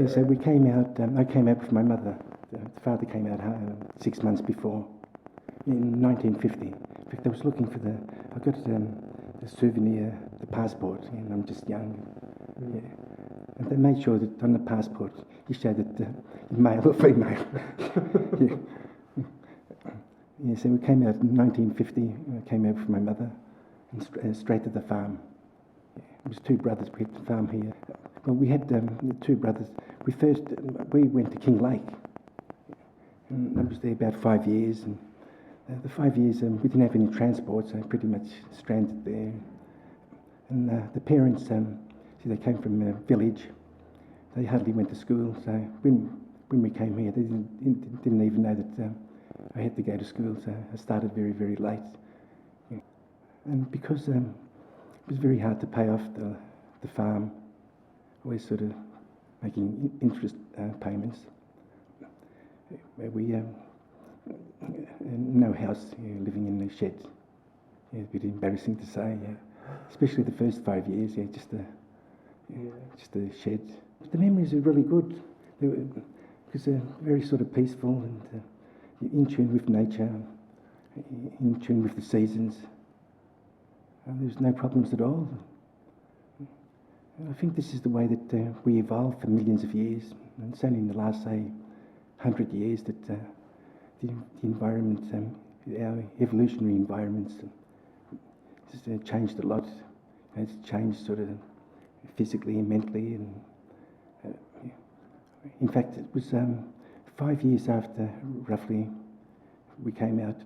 Yeah, so we came out, I came out with my mother. The father came out 6 months before, in 1950. In fact, I was looking for I got a souvenir, the passport, and I'm just young. Yeah. And they made sure that on the passport you showed that male or female. Yeah. Yeah, so we came out in 1950, I came out with my mother, and straight to the farm. Yeah. It was two brothers, we had the farm here. Well, we had the two brothers. We went to King Lake, and I was there about 5 years, and the 5 years we didn't have any transport, so pretty much stranded there. And the parents, they came from a village. They hardly went to school, so when we came here, they didn't even know that I had to go to school, so I started very, very late. Yeah. And because it was very hard to pay off the farm, always sort of making interest payments. We no house, living in a shed. Yeah, a bit embarrassing to say, yeah. Especially the first 5 years, just a shed. The memories are really good because they're very sort of peaceful and in tune with nature, in tune with the seasons. There's no problems at all. I think this is the way that we evolved for millions of years, and it's only in the last, say, 100 years that the environment, our evolutionary environments, has changed a lot. It's changed sort of physically and mentally, and in fact, it was 5 years after, roughly, we came out.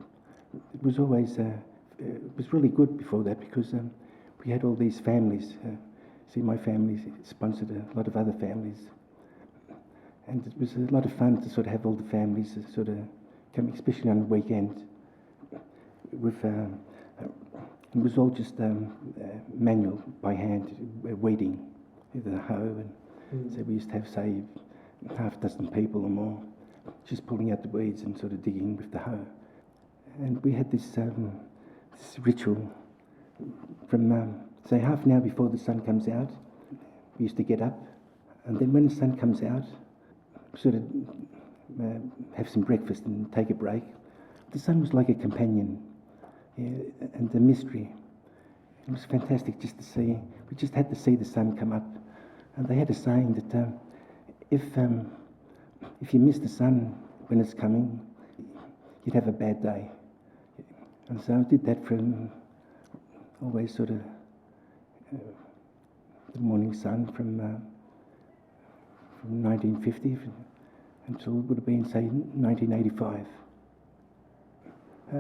It was always, it was really good before that because we had all these families. See, my family sponsored a lot of other families, and it was a lot of fun to sort of have all the families sort of come, especially on the weekend. It was all just manual, by hand, weeding with a hoe, and so we used to have, say, half a dozen people or more, just pulling out the weeds and sort of digging with the hoe. And we had this ritual from, say, half an hour before the sun comes out. We used to get up, and then when the sun comes out, sort of have some breakfast and take a break. The sun was like a companion, and the mystery. It was fantastic just to see. We just had to see the sun come up. And they had a saying that if you miss the sun when it's coming, you'd have a bad day. And so I did that from always sort of the morning sun from 1950 until it would have been, say, 1985.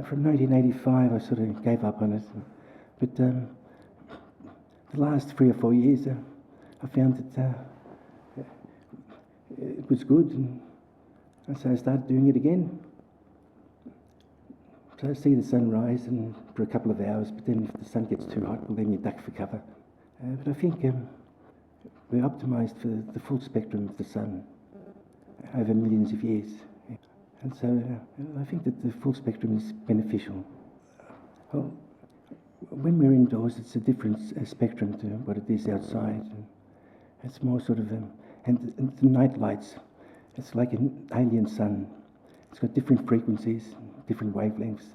From 1985, I sort of gave up on it. But the last 3 or 4 years, I found that it was good, and so I started doing it again. So I see the sun rise and for a couple of hours, but then if the sun gets too hot, well, then you duck for cover. But I think we're optimised for the full spectrum of the sun over millions of years. And so I think that the full spectrum is beneficial. Well, when we're indoors, it's a different spectrum to what it is outside. It's more sort of, and the night lights, it's like an alien sun. It's got different frequencies, different wavelengths.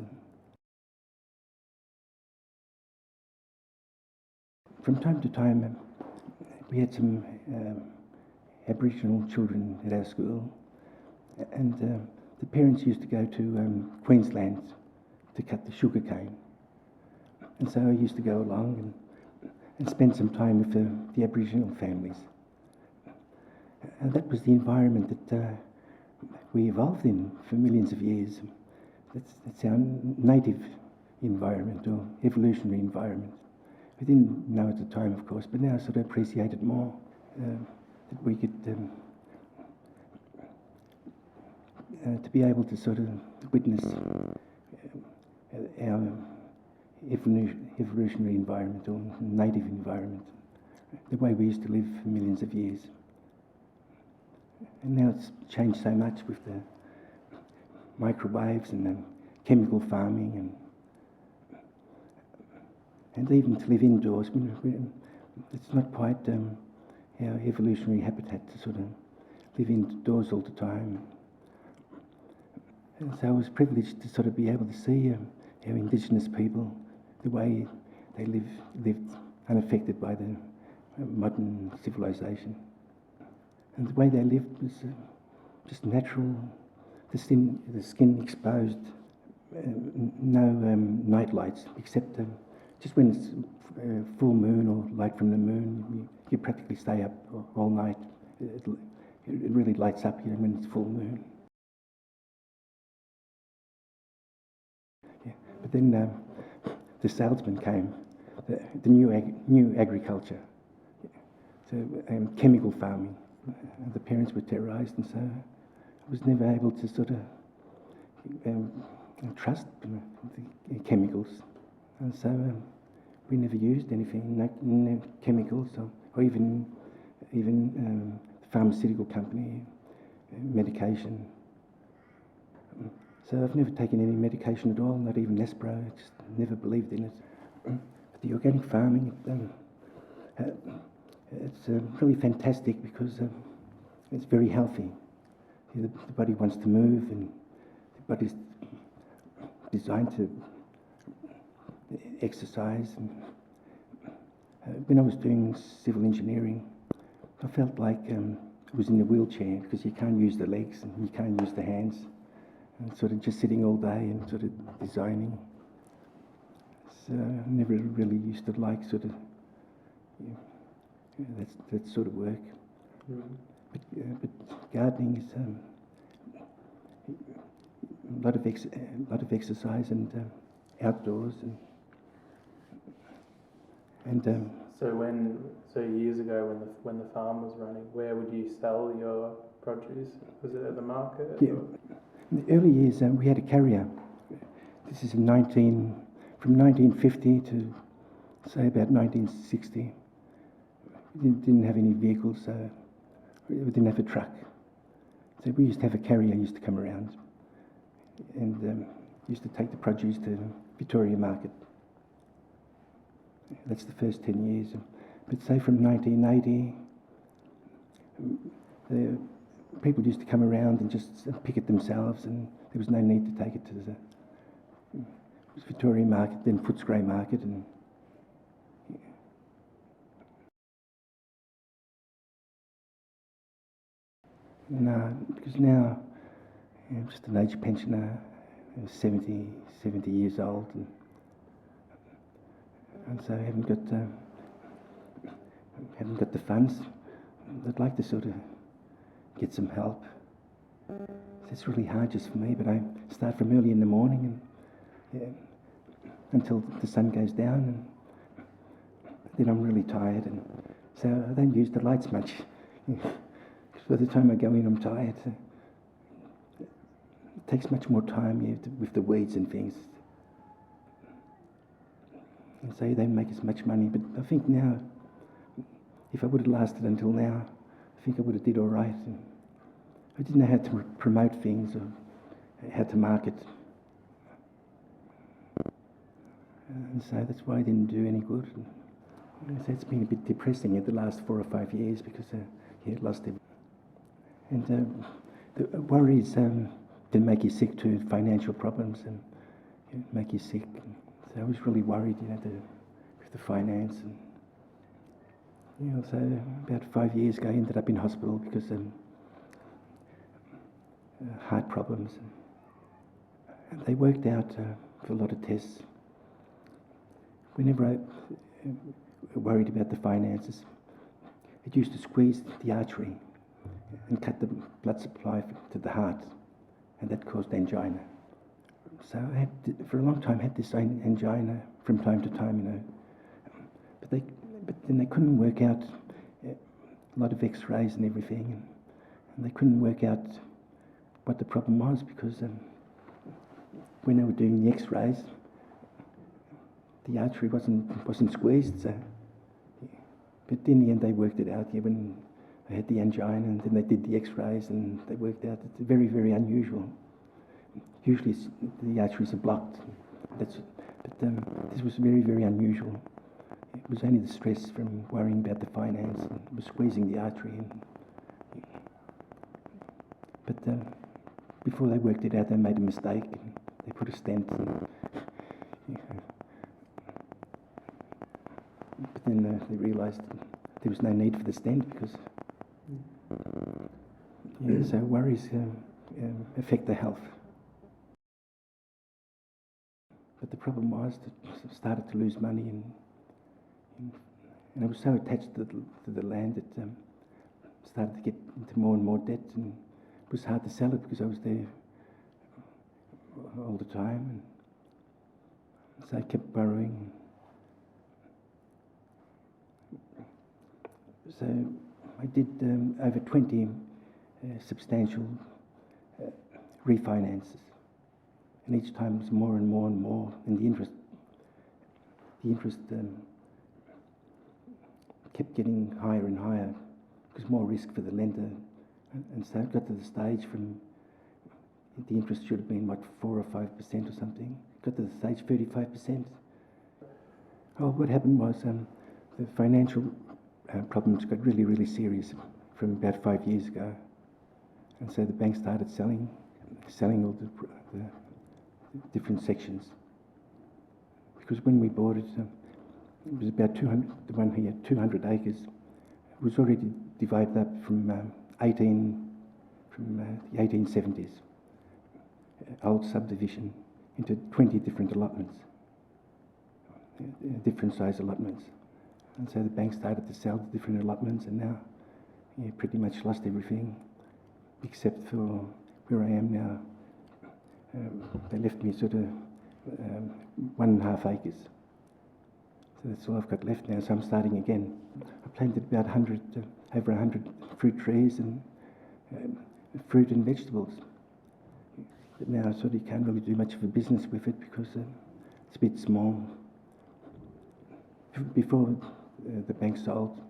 From time to time, we had some Aboriginal children at our school, and the parents used to go to Queensland to cut the sugar cane. And so I used to go along and spend some time with the Aboriginal families. And that was the environment that we evolved in for millions of years. That's our native environment or evolutionary environment. We didn't know at the time, of course, but now I sort of appreciate it more, that we could, to be able to sort of witness our evolutionary environment or native environment, the way we used to live for millions of years. And now it's changed so much with the microwaves and the chemical farming and even to live indoors. It's not quite our evolutionary habitat to sort of live indoors all the time. And so I was privileged to sort of be able to see how Indigenous people, the way they lived unaffected by the modern civilization. And the way they lived was just natural, the skin exposed, no night lights, except just when it's full moon or light from the moon, you practically stay up all night. It really lights up, when it's full moon. Yeah. But then the salesman came, the new agriculture, so chemical farming. The parents were terrorised, and so I was never able to sort of trust the chemicals, and so we never used anything, no chemicals, or even pharmaceutical company medication. So I've never taken any medication at all, not even Nespro. I just never believed in it. But the organic farming, it's really fantastic because it's very healthy. The body wants to move, and the body's designed to exercise. And when I was doing civil engineering, I felt like I was in a wheelchair because you can't use the legs and you can't use the hands. And sort of just sitting all day and sort of designing. So I never really used to like sort of that sort of work. Mm. But gardening is a lot of exercise and outdoors and So years ago when the farm was running, where would you sell your produce? Was it at the market? Yeah. In the early years, we had a carrier. This is from 1950 to say about 1960. We didn't have any vehicles, so we didn't have a truck. So we used to have a carrier used to come around and used to take the produce to Victoria Market. That's the first 10 years. But say from 1980, the people used to come around and just pick it themselves, and there was no need to take it to the Victoria Market, then Footscray Market, and no, because now I'm just an age pensioner, 70 years old, and so I haven't got the funds. I'd like to sort of get some help. It's really hard just for me, but I start from early in the morning and until the sun goes down, and then I'm really tired, and so I don't use the lights much. Because by the time I go in, I'm tired. So it takes much more time with the weeds and things. And so they don't make as much money, but I think now, if I would have lasted until now, I think I would have did all right. And I didn't know how to promote things or how to market. And so that's why I didn't do any good. And so it's been a bit depressing in the last 4 or 5 years because I lost everything. And the worries can make you sick too, financial problems, and make you sick. So I was really worried, with the finance. And so about 5 years ago, I ended up in hospital because heart problems. And they worked out for a lot of tests. Whenever I worried about the finances, it used to squeeze the artery and cut the blood supply to the heart, and that caused angina. So I had, for a long time, had this angina from time to time, But then they couldn't work out a lot of X-rays and everything, and they couldn't work out what the problem was because when they were doing the X-rays, the artery wasn't squeezed. So, but in the end, they worked it out. When I had the angina, and then they did the X-rays, and they worked out it's very, very unusual. Usually, the arteries are blocked. But this was very, very unusual. It was only the stress from worrying about the finance and was squeezing the artery. before they worked it out, they made a mistake and they put a stent in. But then they realised there was no need for the stent because so worries affect the health. But the problem was that I started to lose money and I was so attached to the land that started to get into more and more debt, and it was hard to sell it because I was there all the time, and so I kept borrowing. So I did over 20 substantial refinances, and each time it was more and more and more, and the interest kept getting higher and higher because more risk for the lender, and so it got to the stage from the interest should have been what 4 or 5% or something. Got to the stage 35%. Oh, what happened was the financial problems got really, really serious from about 5 years ago, and so the bank started selling all the different sections. Because when we bought it, it was about 200. The one here, 200 acres, was already divided up from the 1870s, old subdivision, into 20 different allotments, different size allotments. And so the bank started to sell the different allotments, and now pretty much lost everything, except for where I am now. They left me sort of 1.5 acres. So that's all I've got left now, so I'm starting again. I planted about over 100 fruit trees and fruit and vegetables. But now I sort of can't really do much of a business with it because it's a bit small. Before the bank sold,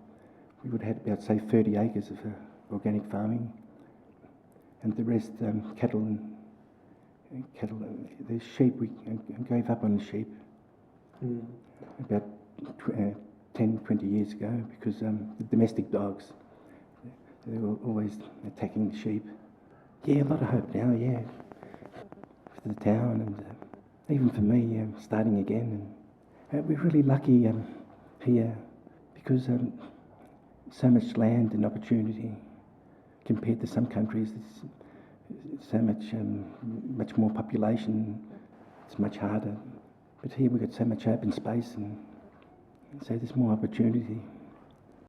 we would have had about, say, 30 acres of organic farming, and the rest cattle. The sheep, we gave up on the sheep about 10, 20 years ago because the domestic dogs, they were always attacking the sheep. Yeah, a lot of hope now, yeah, for the town and even for me starting again. And we're really lucky here because so much land and opportunity compared to some countries. There's so much more population. It's much harder. But here we've got so much open space, and so there's more opportunity.